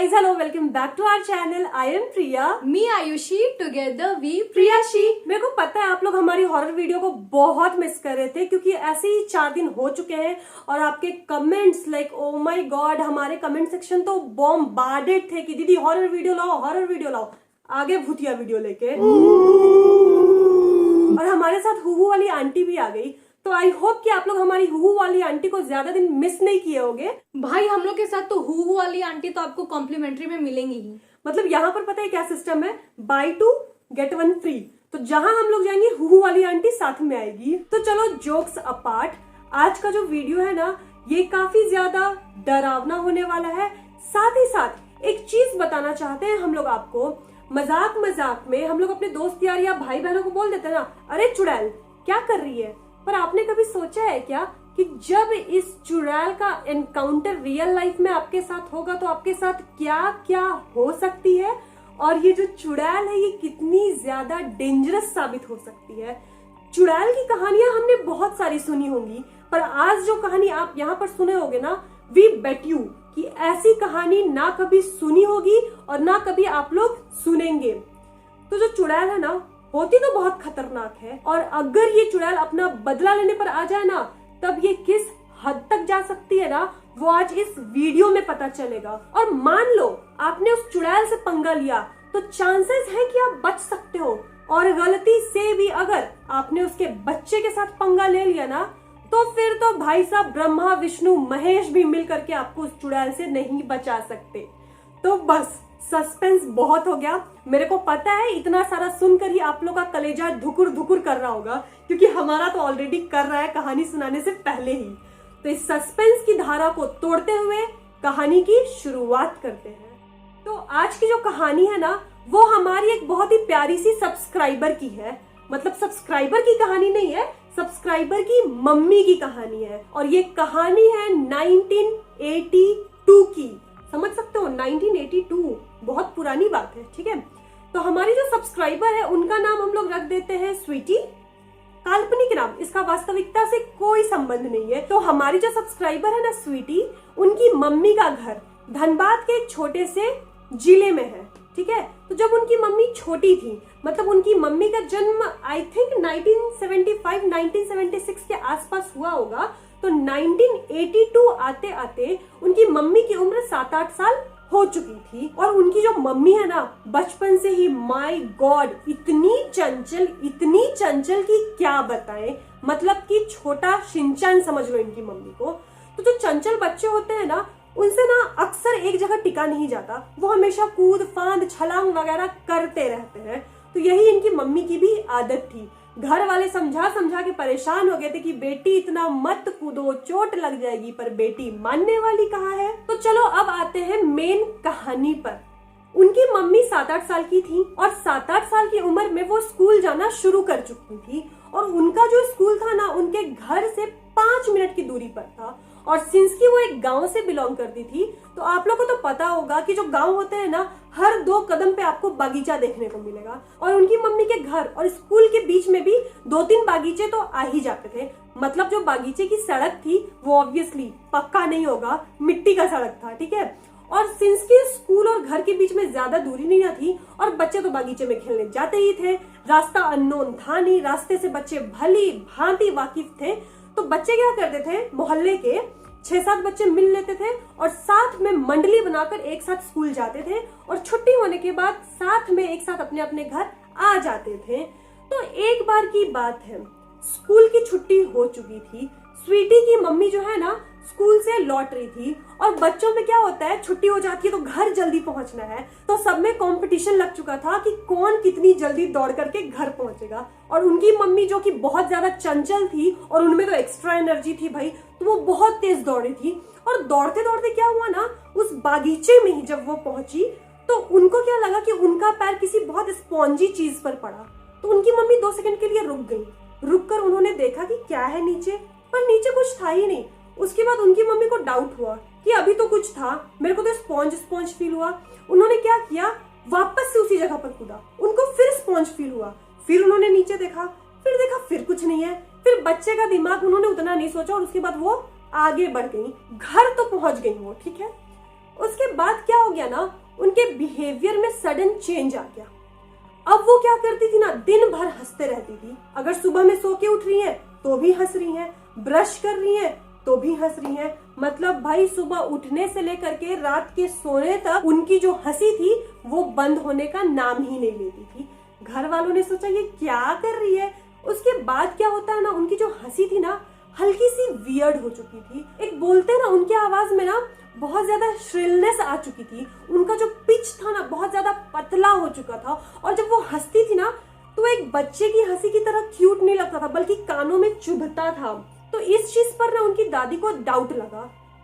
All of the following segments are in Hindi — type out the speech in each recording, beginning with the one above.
guys, hello, welcome back to our channel. I am Priya. Me Ayushi, together we प्रियाशी। मेरे को पता है आप लोग हमारी हॉरर वीडियो को बहुत मिस कर रहे थे क्योंकि ऐसे ही 4 दिन हो चुके हैं और आपके comments like oh my God, हमारे कमेंट सेक्शन तो बॉम्बार्डेड थे कि दीदी हॉरर वीडियो लाओ, हॉरर वीडियो लाओ, आगे भूतिया वीडियो लेके। और हमारे साथ हुहू वाली आंटी भी आ गई, तो आई होप कि आप लोग हमारी हुहू वाली आंटी को ज्यादा दिन मिस नहीं किए होंगे। भाई हम लोग के साथ तो हुहू वाली आंटी तो आपको कॉम्प्लीमेंट्री में मिलेंगी ही। मतलब यहाँ पर पता है क्या सिस्टम है, बाय 2 गेट 1 फ्री। तो जहां हम लोग जाएंगे हुहू वाली आंटी साथ में आएगी। तो चलो जोक्स अपार्ट, आज का जो वीडियो है ना ये काफी ज्यादा डरावना होने वाला है। साथ ही साथ एक चीज बताना चाहते हैं हम लोग आपको। मजाक मजाक में हम लोग अपने दोस्त यार या भाई बहनों को बोल देते हैं ना, अरे चुड़ैल क्या कर रही है। पर आपने कभी सोचा है क्या कि जब इस चुड़ैल का एनकाउंटर रियल लाइफ में आपके साथ होगा तो आपके साथ क्या क्या हो सकती है, और ये जो चुड़ैल है ये कितनी ज्यादा डेंजरस साबित हो सकती है। चुड़ैल की कहानियां हमने बहुत सारी सुनी होंगी, पर आज जो कहानी आप यहाँ पर सुने होगे ना, वी बेट यू कि ऐसी कहानी ना कभी सुनी होगी और ना कभी आप लोग सुनेंगे। तो जो चुड़ैल है ना होती तो बहुत खतरनाक है, और अगर ये चुड़ैल अपना बदला लेने पर आ जाए ना तब ये किस हद तक जा सकती है ना वो आज इस वीडियो में पता चलेगा। और मान लो आपने उस चुड़ैल से पंगा लिया तो चांसेस है कि आप बच सकते हो, और गलती से भी अगर आपने उसके बच्चे के साथ पंगा ले लिया ना तो फिर तो भाई साहब ब्रह्मा विष्णु महेश भी मिल करके आपको उस चुड़ैल से नहीं बचा सकते। तो बस सस्पेंस बहुत हो गया। मेरे को पता है इतना सारा सुनकर ही आप लोग का कलेजा धुकुर धुकुर कर रहा होगा, क्योंकि हमारा तो ऑलरेडी कर रहा है कहानी सुनाने से पहले ही। तो इस सस्पेंस की धारा को तोड़ते हुए कहानी की शुरुआत करते हैं। तो आज की जो कहानी है ना वो हमारी एक बहुत ही प्यारी सी सब्सक्राइबर की है। मतलब सब्सक्राइबर की कहानी नहीं है, सब्सक्राइबर की मम्मी की कहानी है, और ये कहानी है 1982 की। समझ सकते हो 1982 बहुत पुरानी बात है, ठीक है। तो हमारी जो सब्सक्राइबर है उनका नाम हम लोग रख देते हैं स्वीटी। काल्पनिक नाम, इसका वास्तविकता से कोई संबंध नहीं है। तो हमारी जो सब्सक्राइबर है ना स्वीटी, उनकी मम्मी का घर धनबाद के एक छोटे से जिले में है, ठीक है। तो जब उनकी मम्मी छोटी थी, मतलब उनकी मम्मी का जन्म आई थिंक 1976 के आसपास हुआ होगा, तो 1982 आते आते उनकी मम्मी की उम्र 7-8 साल हो चुकी थी। और उनकी जो मम्मी है ना बचपन से ही माय गॉड इतनी चंचल कि क्या बताएं। मतलब कि छोटा शिनचैन समझ लो इनकी मम्मी को। तो जो चंचल बच्चे होते हैं ना उनसे ना अक्सर एक जगह टिका नहीं जाता, वो हमेशा कूद फांद छलांग वगैरह करते रहते हैं। तो यही इनकी मम्मी की भी आदत थी। घर वाले समझा समझा के परेशान हो गए थे कि बेटी इतना मत कूदो, चोट लग जाएगी, पर बेटी मानने वाली कहाँ है। तो चलो अब आते हैं मेन कहानी पर। उनकी मम्मी 7-8 साल की थी, और 7-8 साल की उम्र में वो स्कूल जाना शुरू कर चुकी थी, और उनका जो स्कूल था ना उनके घर से 5 मिनट की दूरी पर था। और सिंस की वो एक गांव से बिलोंग करती थी, तो आप लोगों को तो पता होगा कि जो गांव होते हैं ना हर 2 कदम पे आपको बागीचा देखने को मिलेगा। और उनकी मम्मी के घर और स्कूल के बीच में भी 2-3 बागीचे तो आ ही जाते थे। मतलब जो बागीचे की सड़क थी वो ऑब्वियसली पक्का नहीं होगा, मिट्टी का सड़क था, ठीक है। और सिंस की स्कूल और घर के बीच में ज्यादा दूरी नहीं थी, और बच्चे तो बागीचे में खेलने जाते ही थे। रास्ता अननोन था नहीं, रास्ते से बच्चे भली भांति वाकिफ थे। तो बच्चे क्या करते थे, मोहल्ले के 6-7 बच्चे मिल लेते थे और साथ में मंडली बनाकर एक साथ स्कूल जाते थे, और छुट्टी होने के बाद साथ में एक साथ अपने अपने घर आ जाते थे। तो एक बार की बात है, स्कूल की छुट्टी हो चुकी थी। स्वीटी की मम्मी जो है ना स्कूल से लौट रही थी, और बच्चों में क्या होता है छुट्टी हो जाती है तो घर जल्दी पहुंचना है। तो सब में कंपटीशन लग चुका था कि कौन कितनी जल्दी दौड़ करके घर पहुंचेगा। और उनकी मम्मी जो कि बहुत ज्यादा चंचल थी और उनमें तो एक्स्ट्रा एनर्जी थी भाई, तो वो बहुत तेज दौड़ी थी। और दौड़ते दौड़ते क्या हुआ ना, उस बागीचे में ही जब वो पहुंची तो उनको क्या लगा कि उनका पैर किसी बहुत स्पॉन्जी चीज पर पड़ा। तो उनकी मम्मी 2 सेकंड के लिए रुक गई। रुक कर उन्होंने देखा कि क्या है नीचे, पर नीचे कुछ था ही नहीं। उसके बाद उनकी मम्मी को डाउट हुआ कि अभी तो कुछ था, मेरे को तो स्पॉन्ज फील हुआ। उन्होंने क्या किया, वापस से उसी जगह पर कूदा। उनको फिर स्पॉन्ज फील हुआ, फिर उन्होंने नीचे देखा, फिर कुछ नहीं है। फिर बच्चे का दिमाग उन्होंने उतना नहीं सोचा, और उसके बाद वो आगे बढ़ गई, घर तो पहुंच गई वो, ठीक है। उसके बाद क्या हो गया ना, उनके बिहेवियर में सडन चेंज आ गया। अब वो क्या करती थी ना, दिन भर हंसते रहती थी। अगर सुबह में सो के उठ रही हैं तो भी हंस रही हैं, ब्रश कर रही हैं तो भी हंस रही हैं। मतलब भाई सुबह उठने से लेकर के रात के सोने तक उनकी जो हंसी थी वो बंद होने का नाम ही नहीं लेती थी। घर वालों ने सोचा ये क्या कर रही है। उसके बाद क्या होता है ना, उनकी जो हंसी थी ना हल्की सी वियर्ड हो चुकी थी। एक बोलते हैं ना, उनकी आवाज में ना बहुत ज्यादा श्रिलनेस आ चुकी थी। उनका जो पिच था ना बहुत ज्यादा पतला हो चुका था, और जब वो हंसती थी ना तो एक बच्चे की हंसी की तरह क्यूट नहीं लगता था, बल्कि कानों में चुभता था। तो इस चीज पर ना उनकी दादी को डाउट लगा।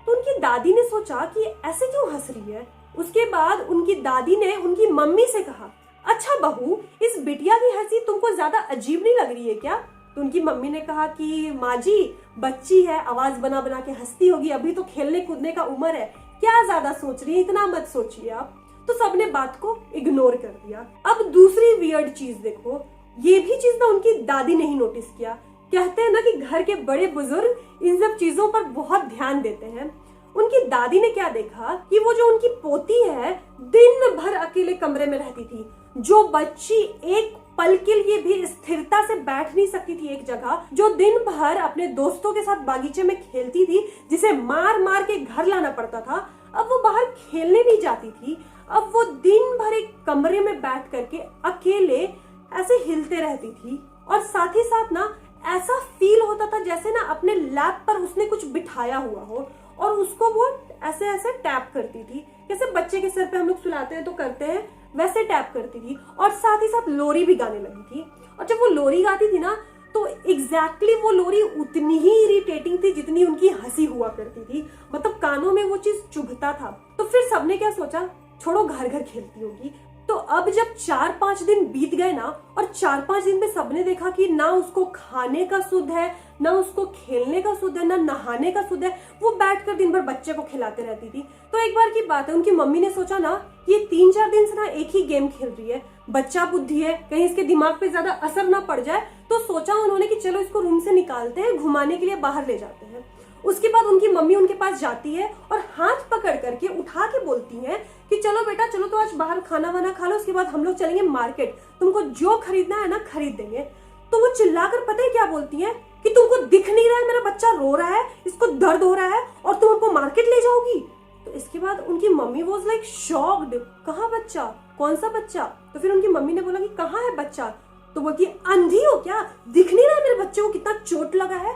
तो उनकी दादी ने सोचा कि ऐसे क्यों हंस रही है। उसके बाद उनकी दादी ने उनकी मम्मी से कहा, अच्छा बहू, इस बिटिया की हंसी तुमको ज्यादा अजीब नहीं लग रही है क्या? तो उनकी मम्मी ने कहा कि माँ जी, बच्ची है, आवाज बना बना के हंसती होगी, अभी तो खेलने कूदने का उम्र है, क्या ज्यादा सोच रही है, इतना मत सोचिए आप। तो सबने बात को इग्नोर कर दिया। अब दूसरी वियर्ड चीज देखो, ये भी चीज ना उनकी दादी ने ही नोटिस किया। कहते हैं ना कि घर के बड़े बुजुर्ग इन सब चीजों पर बहुत ध्यान देते हैं। उनकी दादी ने क्या देखा कि वो जो उनकी पोती है दिन भर अकेले कमरे में रहती थी। जो बच्ची एक पल के लिए भी स्थिरता से बैठ नहीं सकती थी एक जगह, जो दिन भर अपने दोस्तों के साथ बागीचे में खेलती थी, जिसे मार मार के घर लाना पड़ता था, अब वो बाहर खेलने नहीं जाती थी। अब वो दिन भर एक कमरे में बैठ करके अकेले ऐसे हिलते रहती थी, और साथ ही साथ ना ऐसा फील होता था जैसे ना अपने लैप पर उसने कुछ बिठाया हुआ हो, और उसको वो ऐसे ऐसे टैप करती थी, जैसे बच्चे के सर पे हम लोग सुलाते हैं तो करते हैं, वैसे टैप करती थी। और साथ ही साथ लोरी भी गाने लगी थी। और जब वो लोरी गाती थी ना तो एग्जैक्टली वो लोरी उतनी ही इरिटेटिंग थी जितनी उनकी हंसी हुआ करती थी। मतलब कानों में वो चीज चुभता था। तो फिर सबने क्या सोचा, छोड़ो, घर घर खेलती होगी। तो अब जब 4-5 दिन बीत गए ना, और 4-5 दिन में सबने देखा कि ना उसको खाने का सुध है, ना उसको खेलने का सुध है, ना नहाने का सुध है, वो बैठकर दिन भर बच्चे को खिलाते रहती थी। तो एक बार की बात है, उनकी मम्मी ने सोचा ना ये 3-4 दिन से ना एक ही गेम खेल रही है, बच्चा बुद्धि है, कहीं इसके दिमाग पे ज्यादा असर ना पड़ जाए। तो सोचा उन्होंने कि चलो इसको रूम से निकालते हैं, घुमाने के लिए बाहर ले जाते हैं। उसके बाद उनकी मम्मी उनके पास जाती है और हाथ पकड़ करके उठा के बोलती है कि चलो बेटा, चलो तो आज बाहर खाना वाना खा लो, उसके बाद हम लोग चलेंगे मार्केट, तुमको जो खरीदना है ना खरीद देंगे। तो वो चिल्लाकर पता है क्या बोलती है कि तुमको दिख नहीं रहा है मेरा बच्चा रो रहा है, इसको दर्द हो रहा है, और तुम हमको मार्केट ले जाओगी? तो इसके बाद उनकी मम्मी वाज लाइक शॉक्ड, कहाँ बच्चा, कौन सा बच्चा? तो फिर उनकी मम्मी ने बोला कि कहाँ है बच्चा? तो बोलती अंधी हो क्या, दिख नहीं रहा है मेरे बच्चे को, कितना चोट लगा है?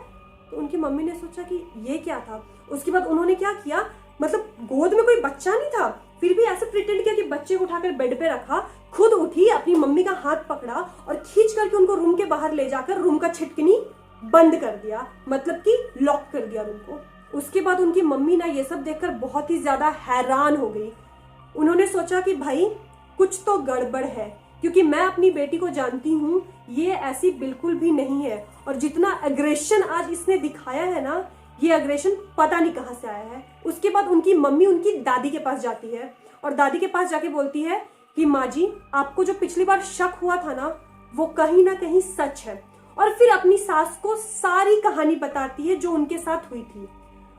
तो उनकी मम्मी ने सोचा कि ये क्या था। उसके बाद उन्होंने क्या किया, मतलब गोद में कोई बच्चा नहीं था, फिर भी ऐसे प्रिटेंड किया कि बच्चे को उठाकर बेड पे रखा, खुद उठी, अपनी मम्मी का हाथ पकड़ा और खींच करके उनको रूम के बाहर ले जाकर रूम का छिटकनी बंद कर दिया, मतलब कि लॉक कर दिया रूम को। उसके बाद उनकी मम्मी ना ये सब देखकर बहुत ही ज्यादा हैरान हो गई। उन्होंने सोचा कि भाई कुछ तो गड़बड़ है, क्योंकि मैं अपनी बेटी को जानती हूँ, ये ऐसी बिल्कुल भी नहीं है, और जितना एग्रेशन आज इसने दिखाया है ना, ये एग्रेशन पता नहीं कहाँ से आया है। उसके बाद उनकी मम्मी उनकी दादी के पास जाती है और दादी के पास जाके बोलती है कि माँ जी, आपको जो पिछली बार शक हुआ था ना, वो कहीं ना कहीं सच है। और फिर अपनी सास को सारी कहानी बताती है जो उनके साथ हुई थी।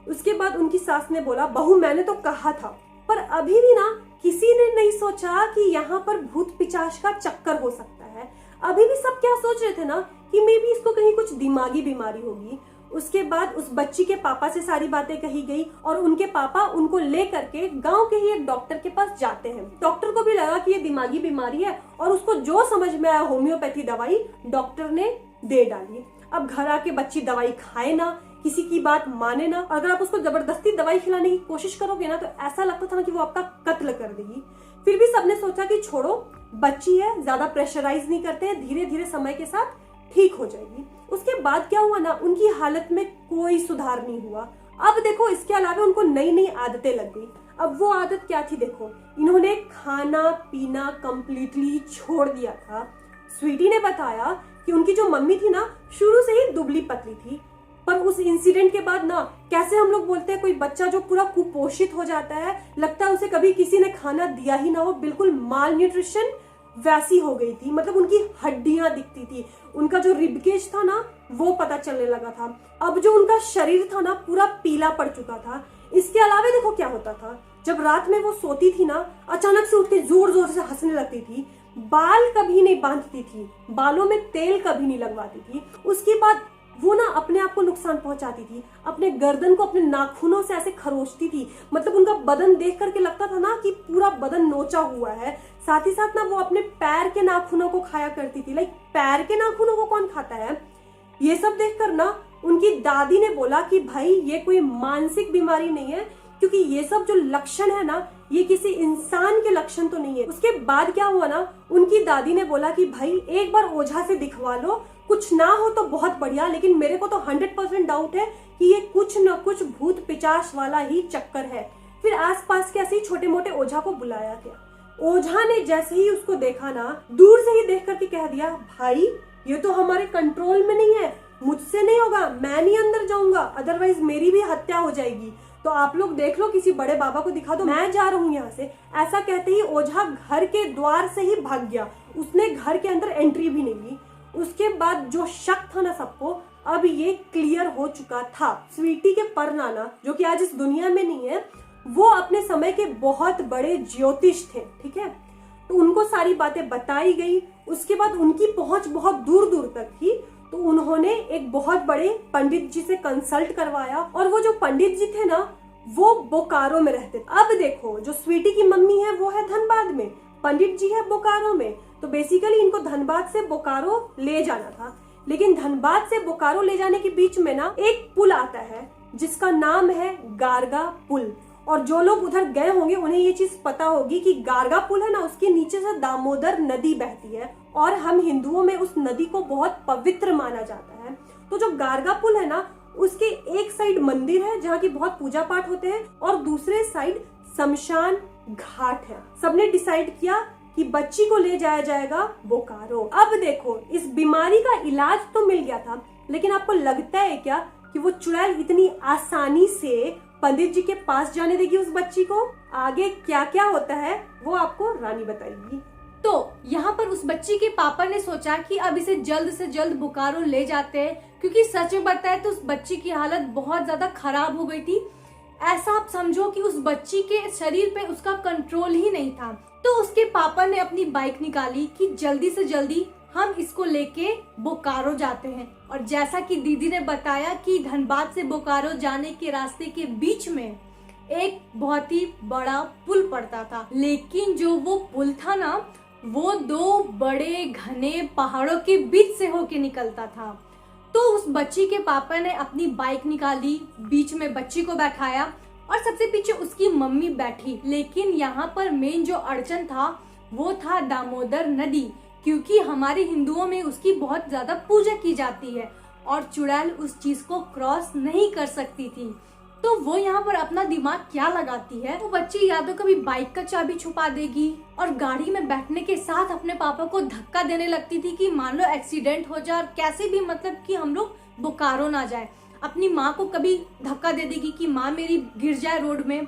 उसके बाद उनकी सास ने बोला, बहू मैंने तो कहा था, पर अभी भी ना किसी ने नहीं सोचा कि यहाँ पर भूत पिचाश का चक्कर हो सकता है। अभी भी सब क्या सोच रहे थे ना कि मे बी इसको कहीं कुछ दिमागी बीमारी होगी। उसके बाद उस बच्ची के पापा से सारी बातें कही गई और उनके पापा उनको ले करके गांव के ही एक डॉक्टर के पास जाते हैं। डॉक्टर को भी लगा कि ये दिमागी बीमारी है और उसको जो समझ में आया होम्योपैथी दवाई डॉक्टर ने दे डाली। अब घर आके बच्ची दवाई खाए ना, किसी की बात माने ना, अगर आप उसको जबरदस्ती दवाई खिलाने की कोशिश करोगे ना तो ऐसा लगता था ना कि वो आपका कत्ल कर देगी। फिर भी सबने सोचा कि छोड़ो, बच्ची है, ज्यादा प्रेशराइज नहीं करते हैं, धीरे धीरे समय के साथ ठीक हो जाएगी। उसके बाद क्या हुआ ना, उनकी हालत में कोई सुधार नहीं हुआ। अब देखो, इसके अलावा उनको नई नई आदतें लग गई। अब वो आदत क्या थी देखो, इन्होंने खाना पीना कंप्लीटली छोड़ दिया था। स्वीटी ने बताया कि उनकी जो मम्मी थी ना, शुरू से ही दुबली पतली थी, पर उस इंसिडेंट के बाद ना, कैसे हम लोग बोलते हैं कोई बच्चा जो पूरा कुपोषित हो जाता है, लगता है उसे कभी किसी ने खाना दिया ही ना हो, बिल्कुल माल न्यूट्रिशन वैसी हो गई थी। मतलब उनकी हड्डियां दिखती थी, उनका जो रिबकेज था ना वो पता चलने लगा था। अब जो उनका शरीर था ना पूरा पीला पड़ चुका था। इसके अलावा देखो क्या होता था, जब रात में वो सोती थी ना, अचानक से उठ के जोर जोर से हंसने लगती थी। बाल कभी नहीं बांधती थी, बालों में तेल कभी नहीं लगवाती थी। उसके बाद वो ना अपने आप को नुकसान पहुंचाती थी, अपने गर्दन को अपने नाखूनों से ऐसे खरोचती थी। मतलब उनका बदन देख करके लगता था ना कि पूरा बदन नोचा हुआ है। साथ ही साथ ना वो अपने पैर के नाखूनों को खाया करती थी। लाइक पैर के नाखूनों को कौन खाता है? ये सब देखकर ना उनकी दादी ने बोला कि भाई ये कोई मानसिक बीमारी नहीं है, क्योंकि ये सब जो लक्षण है ना, ये किसी इंसान के लक्षण तो नहीं है। उसके बाद क्या हुआ ना, उनकी दादी ने बोला कि भाई एक बार ओझा से दिखवा लो, कुछ ना हो तो बहुत बढ़िया, लेकिन मेरे को तो 100% डाउट है कि ये कुछ न कुछ भूत पिचास वाला ही चक्कर है। फिर आसपास के ऐसे ही छोटे मोटे ओझा को बुलाया गया। ओझा ने जैसे ही उसको देखा ना, दूर से ही देख करके कह दिया, भाई ये तो हमारे कंट्रोल में नहीं है, मुझसे नहीं होगा, मैं नहीं अंदर जाऊंगा, अदरवाइज मेरी भी हत्या हो जाएगी। तो आप लोग देख लो, किसी बड़े बाबा को दिखा दो, मैं जा रहा हूँ यहाँ से। ऐसा कहते ही ओझा घर के द्वार से ही भाग गया। उसने घर के अंदर एंट्री भी नहीं ली। उसके बाद जो शक था ना सबको, अब ये क्लियर हो चुका था। स्वीटी के परनाना, जो कि आज इस दुनिया में नहीं है, वो अपने समय के बहुत बड़े ज्योतिष थे, ठीक है। तो उनको सारी बातें बताई गई। उसके बाद उनकी पहुंच बहुत दूर दूर तक थी। तो उन्होंने एक बहुत बड़े पंडित जी से कंसल्ट करवाया, और वो जो पंडित जी थे ना, वो बोकारो में रहते थे। अब देखो, जो स्वीटी की मम्मी है वो है धनबाद में, पंडित जी है बोकारो में। तो बेसिकली इनको धनबाद से बोकारो ले जाना था। लेकिन धनबाद से बोकारो ले जाने के बीच में ना एक पुल आता है जिसका नाम है गारगा पुल। और जो लोग उधर गए होंगे उन्हें ये चीज पता होगी कि गारगा पुल है ना, उसके नीचे से दामोदर नदी बहती है, और हम हिंदुओं में उस नदी को बहुत पवित्र माना जाता है। तो जो गारगा पुल है ना, उसके एक साइड मंदिर है जहाँ की बहुत पूजा पाठ होते हैं, और दूसरे साइड शमशान घाट है। सबने डिसाइड किया कि बच्ची को ले जाया जाएगा बोकारो। अब देखो, इस बीमारी का इलाज तो मिल गया था, लेकिन आपको लगता है क्या कि वो चुड़ैल इतनी आसानी से पंडित जी के पास जाने देगी उस बच्ची को? आगे क्या क्या होता है वो आपको रानी बताएगी। तो यहाँ पर उस बच्ची के पापा ने सोचा कि अब इसे जल्द से जल्द बोकारो ले जाते हैं, क्योंकि सच में बताए तो उस बच्ची की हालत बहुत ज्यादा खराब हो गई थी। ऐसा आप समझो कि उस बच्ची के शरीर पे उसका कंट्रोल ही नहीं था। तो उसके पापा ने अपनी बाइक निकाली कि जल्दी से जल्दी हम इसको लेके बोकारो जाते हैं। और जैसा कि दीदी ने बताया कि धनबाद से बोकारो जाने के रास्ते के बीच में एक बहुत ही बड़ा पुल पड़ता था, लेकिन जो वो पुल था ना, वो दो बड़े घने पहाड़ों के बीच से होके निकलता था। तो उस बच्ची के पापा ने अपनी बाइक निकाली, बीच में बच्ची को बैठाया और सबसे पीछे उसकी मम्मी बैठी। लेकिन यहाँ पर मेन जो अड़चन था वो था दामोदर नदी, क्योंकि हमारे हिंदुओं में उसकी बहुत ज्यादा पूजा की जाती है और चुड़ैल उस चीज को क्रॉस नहीं कर सकती थी। तो वो यहाँ पर अपना दिमाग क्या लगाती है, वो बच्ची या तो कभी बाइक का चाबी छुपा देगी और गाड़ी में बैठने के साथ अपने पापा को धक्का देने लगती थी कि मान लो एक्सीडेंट हो जाए, कैसे भी मतलब कि हम लोग बोकारो ना जाए। अपनी माँ को कभी धक्का दे देगी कि माँ मेरी गिर जाए रोड में।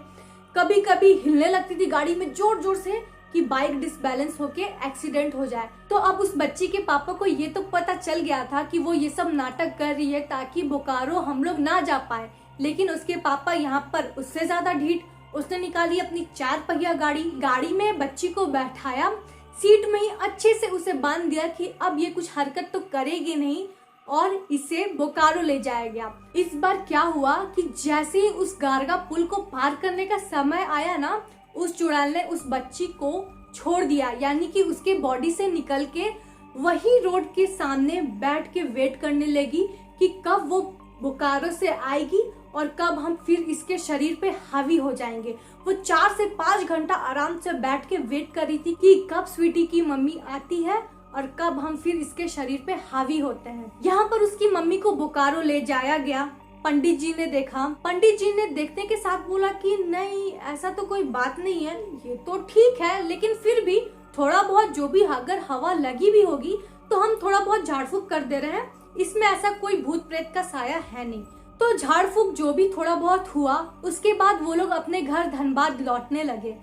कभी कभी हिलने लगती थी गाड़ी में जोर जोर से कि बाइक डिसबैलेंस होके एक्सीडेंट हो जाए। तो अब उस बच्ची के पापा को ये तो पता चल गया था कि वो ये सब नाटक कर रही है ताकि बोकारो हम लोग ना जा पाए। लेकिन उसके पापा यहाँ पर उससे ज्यादा ढीठ, उसने निकाली अपनी 4 पहिया गाड़ी में बच्ची को बैठाया, सीट में ही अच्छे से उसे बांध दिया कि अब ये कुछ हरकत तो करेगी नहीं, और इसे बोकारो ले जाया गया। इस बार क्या हुआ कि जैसे ही उस गारगा पुल को पार करने का समय आया ना, उस चुड़ैल ने उस बच्ची को छोड़ दिया, यानी कि उसके बॉडी से निकल के वही रोड के सामने बैठ के वेट करने लगी कि कब वो बोकारो से आएगी और कब हम फिर इसके शरीर पे हावी हो जाएंगे। वो 4 से 5 घंटा आराम से बैठ के वेट कर रही थी कि कब स्वीटी की मम्मी आती है और कब हम फिर इसके शरीर पे हावी होते हैं। यहाँ पर उसकी मम्मी को बोकारो ले जाया गया। पंडित जी ने देखा, पंडित जी ने देखने के साथ बोला कि नहीं, ऐसा तो कोई बात नहीं है, ये तो ठीक है, लेकिन फिर भी थोड़ा बहुत जो भी अगर हवा लगी भी होगी तो हम थोड़ा बहुत झाड़ फूक कर दे रहे हैं, इसमें ऐसा कोई भूत प्रेत का साया है नहीं। तो झाड़ फूक जो भी थोड़ा बहुत हुआ, उसके बाद वो लोग अपने घर धनबाद लौटने लगे।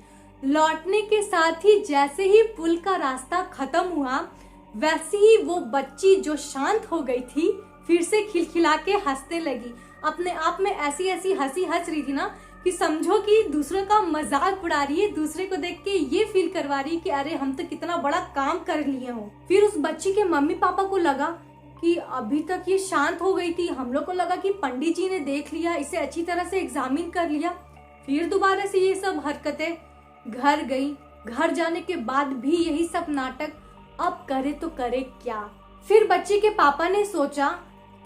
लौटने के साथ ही जैसे ही पुल का रास्ता खत्म हुआ, वैसे ही वो बच्ची जो शांत हो गई थी फिर से खिलखिला के हंसने लगी। अपने आप में ऐसी ऐसी हंसी हंस रही थी ना कि समझो कि दूसरों का मजाक उड़ा रही है, दूसरे को देख के ये फील करवा रही है कि अरे हम तो कितना बड़ा काम कर लिए हो। फिर उस बच्ची के मम्मी पापा को लगा कि अभी तक ये शांत हो गई थी, हम लोग को लगा कि पंडित जी ने देख लिया, इसे अच्छी तरह से एग्जामिन कर लिया, फिर दोबारा से ये सब हरकतें। घर गई, घर जाने के बाद भी यही सब नाटक, अब करे तो करे क्या। फिर बच्चे के पापा ने सोचा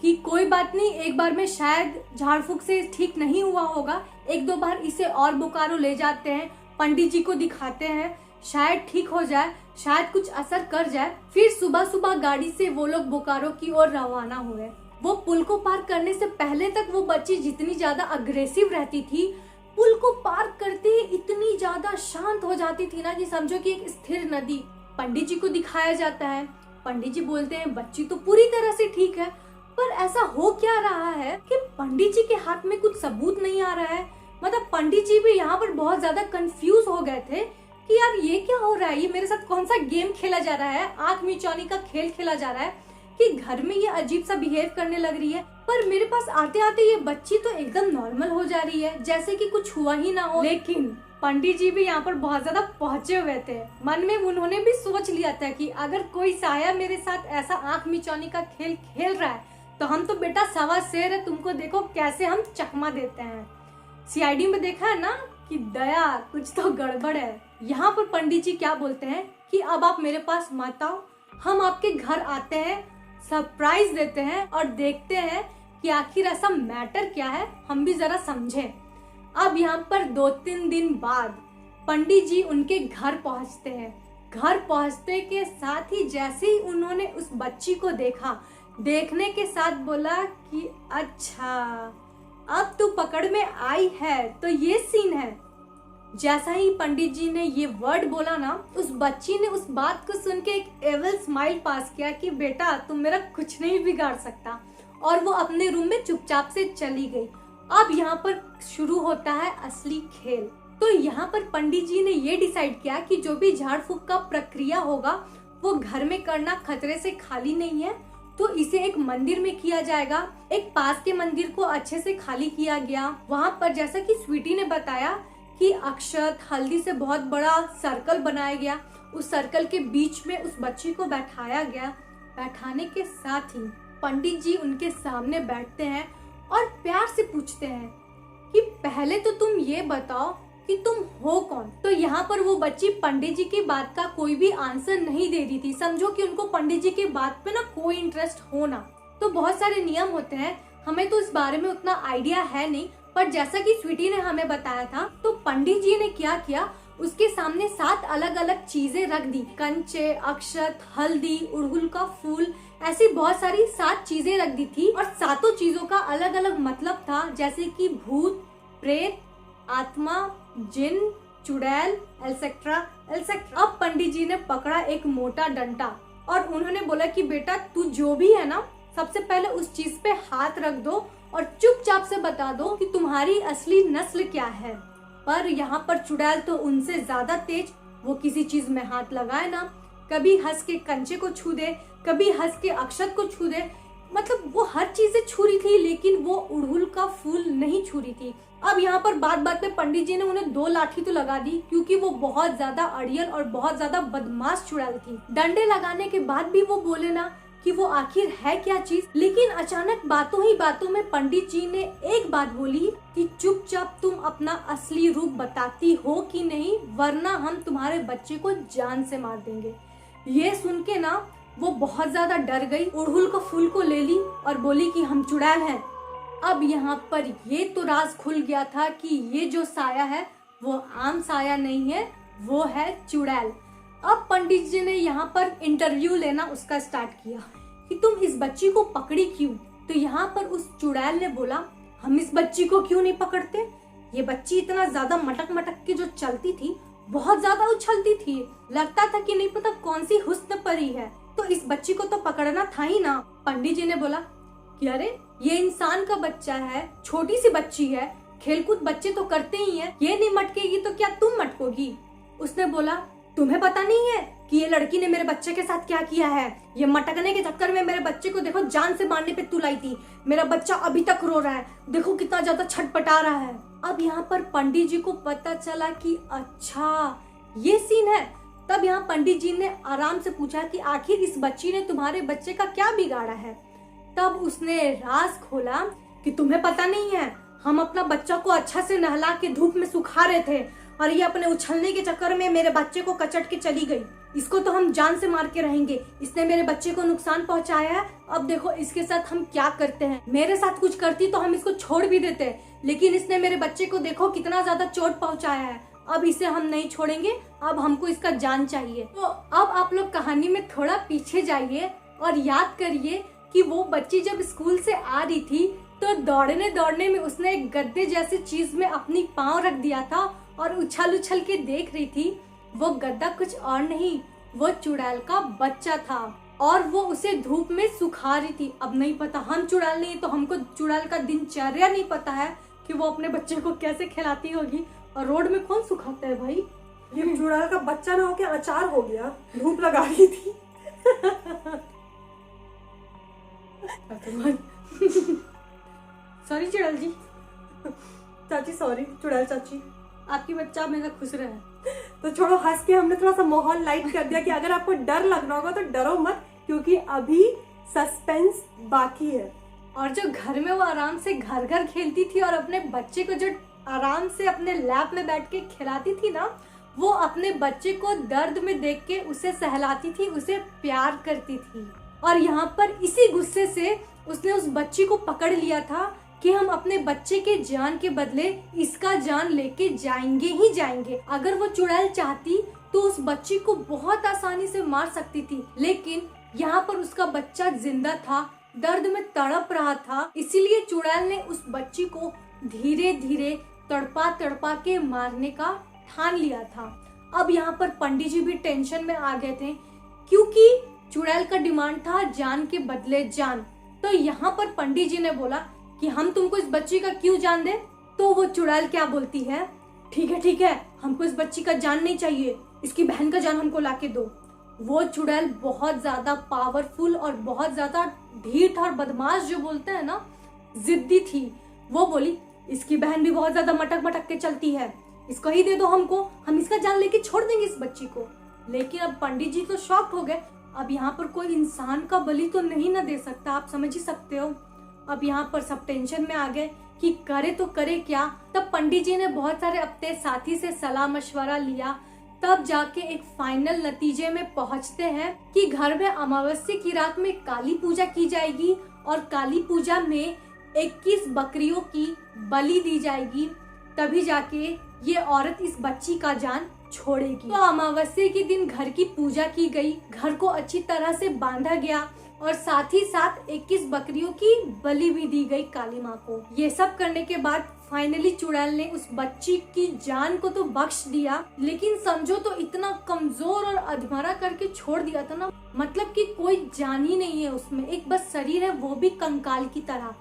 कि कोई बात नहीं, एक बार में शायद झाड़ फूक से ठीक नहीं हुआ होगा, एक दो बार इसे और बोकारो ले जाते हैं, पंडित जी को दिखाते हैं, शायद ठीक हो जाए, शायद कुछ असर कर जाए। फिर सुबह सुबह गाड़ी से वो लोग बोकारो की ओर रवाना हुए। वो पुल को पार करने से पहले तक वो बच्ची जितनी ज्यादा अग्रेसिव रहती थी, पुल को पार करते ही इतनी ज्यादा शांत हो जाती थी ना कि समझो कि एक स्थिर नदी। पंडित जी को दिखाया जाता है, पंडित जी बोलते हैं बच्ची तो पूरी तरह से ठीक है, पर ऐसा हो क्या रहा है कि पंडित जी के हाथ में कुछ सबूत नहीं आ रहा है। मतलब पंडित जी भी यहाँ पर बहुत ज्यादा कंफ्यूज हो गए थे कि यार ये क्या हो रहा है, ये मेरे साथ कौन सा गेम खेला जा रहा है, आंख मिचौनी का खेल खेला जा रहा है कि घर में ये अजीब सा बिहेव करने लग रही है, पर मेरे पास आते आते ये बच्ची तो एकदम नॉर्मल हो जा रही है, जैसे कि कुछ हुआ ही ना हो। लेकिन पंडित जी भी यहाँ पर बहुत ज्यादा पहुंचे हुए थे। मन में उन्होंने भी सोच लिया था कि अगर कोई साया मेरे साथ ऐसा आंख मिचौनी का खेल खेल रहा है तो हम तो बेटा सवा शेर है, तुमको देखो कैसे हम चकमा देते हैं। सीआईडी में देखा है ना कि दया कुछ तो गड़बड़ है। यहाँ पर पंडित जी क्या बोलते हैं कि अब आप मेरे पास मत आओ, हम आपके घर आते हैं, सरप्राइज देते हैं और देखते हैं कि आखिर ऐसा मैटर क्या है, हम भी जरा समझें। अब यहाँ पर 2-3 दिन बाद पंडित जी उनके घर पहुँचते हैं। घर पहुँचते के साथ ही जैसे ही उन्होंने उस बच्ची को देखा, देखने के साथ बोला कि अच्छा अब तू पकड़ में आई है, तो ये सीन है। जैसा ही पंडित जी ने ये वर्ड बोला ना, उस बच्ची ने उस बात को सुन के एक एविल स्माइल पास किया कि बेटा तुम मेरा कुछ नहीं बिगाड़ सकता, और वो अपने रूम में चुपचाप से चली गई। अब यहाँ पर शुरू होता है असली खेल। तो यहाँ पर पंडित जी ने ये डिसाइड किया कि जो भी झाड़ फूक का प्रक्रिया होगा वो घर में करना खतरे से खाली नहीं है, तो इसे एक मंदिर में किया जाएगा। एक पास के मंदिर को अच्छे से खाली किया गया। वहाँ पर जैसा कि स्वीटी ने बताया कि अक्षत हल्दी से बहुत बड़ा सर्कल बनाया गया, उस सर्कल के बीच में उस बच्ची को बैठाया गया। बैठाने के साथ ही पंडित जी उनके सामने बैठते हैं और प्यार से पूछते हैं कि पहले तो तुम ये बताओ कि तुम हो कौन। तो यहाँ पर वो बच्ची पंडित जी की बात का कोई भी आंसर नहीं दे रही थी। समझो कि उनको पंडित जी की बात पे ना कोई इंटरेस्ट हो ना। तो बहुत सारे नियम होते हैं, हमें तो इस बारे में उतना आइडिया है नहीं, पर जैसा कि स्वीटी ने हमें बताया था, तो पंडित जी ने क्या किया, उसके सामने 7 अलग अलग चीजें रख दी। कंचे, अक्षत, हल्दी, उड़हुल का फूल, ऐसी बहुत सारी 7 चीजें रख दी थी और 7 चीजों का अलग अलग मतलब था, जैसे कि भूत, प्रेत, आत्मा, जिन, चुड़ैल, एल्सेट्रा एल्सेट्रा। अब पंडित जी ने पकड़ा एक मोटा डंडा और उन्होंने बोला कि बेटा तू जो भी है ना, सबसे पहले उस चीज पे हाथ रख दो और चुपचाप से बता दो कि तुम्हारी असली नस्ल क्या है। पर यहाँ पर चुड़ैल तो उनसे ज्यादा तेज, वो किसी चीज में हाथ लगाए ना, कभी हंस के कंचे को छू दे, कभी हंस के अक्षत को छू दे, मतलब वो हर चीजें छू रही थी लेकिन वो उड़हुल का फूल नहीं छू रही थी। अब यहाँ पर बात बात में पंडित जी ने उन्हें 2 लाठी तो लगा दी, क्योंकि वो बहुत ज्यादा अड़ियल और बहुत ज्यादा बदमाश चुड़ैल थी। डंडे लगाने के बाद भी वो बोले ना कि वो आखिर है क्या चीज। लेकिन अचानक बातों ही बातों में पंडित जी ने एक बात बोली कि चुपचाप तुम अपना असली रूप बताती हो कि नहीं, वरना हम तुम्हारे बच्चे को जान से मार देंगे। ये सुन के ना वो बहुत ज्यादा डर गई, उड़हुल को फूल को ले ली और बोली कि हम चुड़ैल हैं। अब यहाँ पर ये तो राज खुल गया था कि ये जो साया है वो आम साया नहीं है, वो है चुड़ैल। अब पंडित जी ने यहाँ पर इंटरव्यू लेना उसका स्टार्ट किया कि तुम इस बच्ची को पकड़ी क्यों। तो यहाँ पर उस चुड़ैल ने बोला हम इस बच्ची को क्यों नहीं पकड़ते, ये बच्ची इतना ज्यादा मटक मटक के जो चलती थी, बहुत ज्यादा उछलती थी, लगता था कि नहीं पता कौन सी हुस्न परी है, तो इस बच्ची को तो पकड़ना था ही ना। पंडित जी ने बोला कि अरे ये इंसान का बच्चा है, छोटी सी बच्ची है, खेलकूद बच्चे तो करते ही हैं, ये नहीं मटकेगी तो क्या तुम मटकोगी। उसने बोला तुम्हें पता नहीं है कि ये लड़की ने मेरे बच्चे के साथ क्या किया है, ये मटकने के चक्कर में मेरे बच्चे को देखो जान से मारने पे तुलाई थी, मेरा बच्चा अभी तक रो रहा है, देखो कितना ज्यादा छटपटा रहा है। अब यहाँ पर पंडित जी को पता चला कि अच्छा ये सीन है। तब यहाँ पंडित जी ने आराम से पूछा कि आखिर इस बच्ची ने तुम्हारे बच्चे का क्या बिगाड़ा है। तब उसने राज खोला कि तुम्हें पता नहीं है, हम अपना बच्चा को अच्छा से नहला के धूप में सुखा रहे थे और ये अपने उछलने के चक्कर में मेरे बच्चे को कचट के चली गई। इसको तो हम जान से मार के रहेंगे, इसने मेरे बच्चे को नुकसान पहुंचाया है। अब देखो इसके साथ हम क्या करते हैं। मेरे साथ कुछ करती तो हम इसको छोड़ भी देते, लेकिन इसने मेरे बच्चे को देखो कितना ज्यादा चोट पहुंचाया है। अब इसे हम नहीं छोड़ेंगे, अब हमको इसका जान चाहिए। तो अब आप लोग कहानी में थोड़ा पीछे जाइए और याद करिए कि वो बच्ची जब स्कूल से आ रही थी तो दौड़ने दौड़ने में उसने एक गद्दे जैसी चीज में अपनी पाँव रख दिया था और उछल उछल के देख रही थी। वो गद्दा कुछ और नहीं, वो चुड़ैल का बच्चा था और वो उसे धूप में सुखा रही थी। अब नहीं पता, हम चुड़ैल नहीं तो हमको चुड़ैल का दिनचर्या नहीं पता है कि वो अपने बच्चे को कैसे खिलाती होगी। और रोड में कौन सुखाता है भाई? ये चुड़ैल का बच्चा ना होके अचार हो गया, धूप लगा रही थी। सॉरी चुड़ैल जी। चाची सॉरी चुड़ैल चाची, आपकी बच्चा मेरा खुश रहे। तो छोड़ो, हंस के हमने थोड़ा सा माहौल लाइट कर दिया कि अगर आपको डर लग रहा होगा तो डरो मत, क्योंकि अभी सस्पेंस बाकी है। और जो घर में वो आराम से घर घर खेलती थी और अपने बच्चे को जो आराम से अपने लैप में बैठ के खिलाती थी ना, वो अपने बच्चे को दर्द में देख के उसे सहलाती थी, उसे प्यार करती थी। और यहाँ पर इसी गुस्से से उसने उस बच्ची को पकड़ लिया था कि हम अपने बच्चे के जान के बदले इसका जान लेके जाएंगे ही जाएंगे। अगर वो चुड़ैल चाहती तो उस बच्ची को बहुत आसानी से मार सकती थी, लेकिन यहाँ पर उसका बच्चा जिंदा था, दर्द में तड़प रहा था, इसीलिए चुड़ैल ने उस बच्ची को धीरे धीरे तड़पा तड़पा के मारने का ठान लिया था। अब यहाँ पर पंडित जी भी टेंशन में आ गए थे, क्योंकि चुड़ैल का डिमांड था जान के बदले जान। तो यहाँ पर पंडित जी ने बोला कि हम तुमको इस बच्ची का क्यों जान दे। तो वो चुड़ैल क्या बोलती है, ठीक है, हमको इस बच्ची का जान नहीं चाहिए, इसकी बहन का जान हमको लाके दो। वो चुड़ैल बहुत ज्यादा पावरफुल और बहुत ज्यादा ढीठ और बदमाश जो बोलते हैं ना, जिद्दी थी। वो बोली इसकी बहन भी बहुत ज्यादा मटक मटक के चलती है, इसको ही दे दो हमको, हम इसका जान लेके छोड़ देंगे इस बच्ची को। लेकिन अब पंडित जी तो शॉक्ड हो गए। अब यहाँ पर कोई इंसान का बलि तो नहीं ना दे सकता, आप समझ ही सकते हो। अब यहाँ पर सब टेंशन में आ गए कि करे तो करे क्या। तब पंडित जी ने बहुत सारे अपने साथी से सलाह मशवरा लिया, तब जाके एक फाइनल नतीजे में पहुंचते हैं कि घर में अमावस्या की रात में काली पूजा की जाएगी और काली पूजा में 21 बकरियों की बलि दी जाएगी, तभी जाके ये औरत इस बच्ची का जान छोड़ेगी। तो अमावस्या के दिन घर की पूजा की गई, घर को अच्छी तरह से बांधा गया और साथ ही साथ 21 बकरियों की बलि भी दी गई काली माँ को। ये सब करने के बाद फाइनली चुड़ैल ने उस बच्ची की जान को तो बख्श दिया, लेकिन समझो तो इतना कमजोर और अधमरा करके छोड़ दिया था ना, मतलब कि कोई जान ही नहीं है उसमें, एक बस शरीर है, वो भी कंकाल की तरह।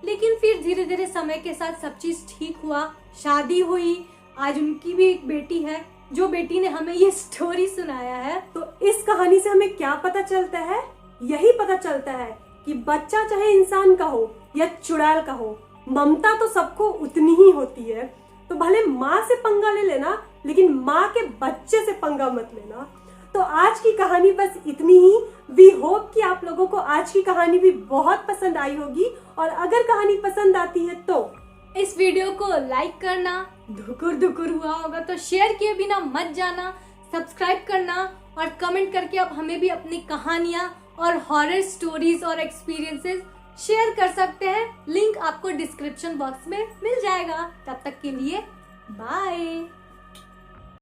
लेकिन फिर धीरे धीरे समय के साथ सब चीज ठीक हुआ, शादी हुई, आज उनकी भी एक बेटी है, जो बेटी ने हमें ये स्टोरी सुनाया है। तो इस कहानी से हमें क्या पता चलता है? यही पता चलता है कि बच्चा चाहे इंसान का हो या चुड़ैल का हो, ममता तो सबको उतनी ही होती है। तो भले माँ से पंगा ले लेना, लेकिन माँ के बच्चे से पंगा मत लेना। तो आज की कहानी बस इतनी ही। वी होप कि आप लोगों को आज की कहानी भी बहुत पसंद आई होगी, और अगर कहानी पसंद आती है तो इस वीडियो को लाइक करना, धुकुर हुआ होगा तो शेयर किए बिना मत जाना, सब्सक्राइब करना और कमेंट करके आप हमें भी अपनी कहानियां और हॉरर स्टोरीज और एक्सपीरियंसेस शेयर कर सकते हैं। लिंक आपको डिस्क्रिप्शन बॉक्स में मिल जाएगा। तब तक के लिए बाय।